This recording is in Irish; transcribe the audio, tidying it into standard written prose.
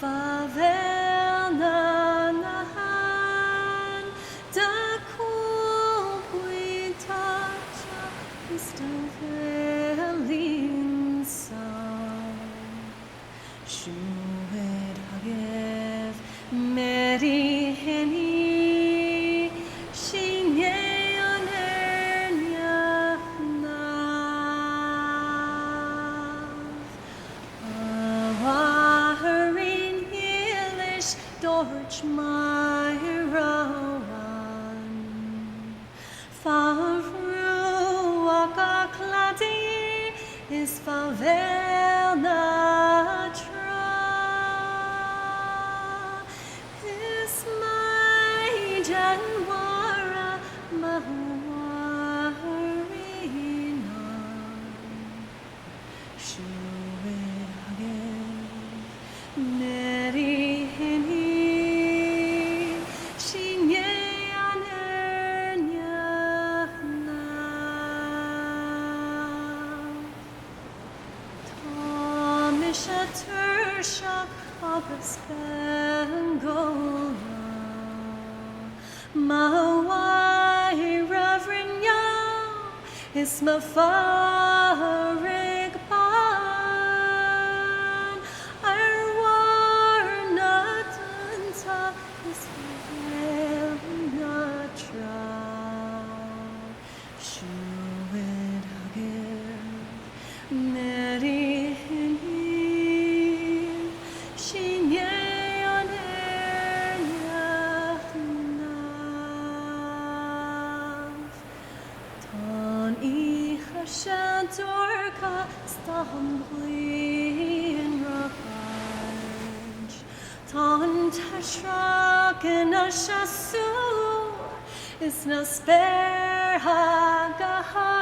favel na nahan da kumpuita cha istavelin sam shued hagev meri heni Dorch Myrawan Favruaka Cladi is Favelna Tra is my Janwara Mahuarina Shued Hagev Meri Tersha Abaspengola Mawai Reverend is Mafarig Pan Arwarna Tanta is Natra Shued Hagev Meri Shantorka Stamblin Rapaj Ton Tashrak and Ashasu is no spare Hagahar.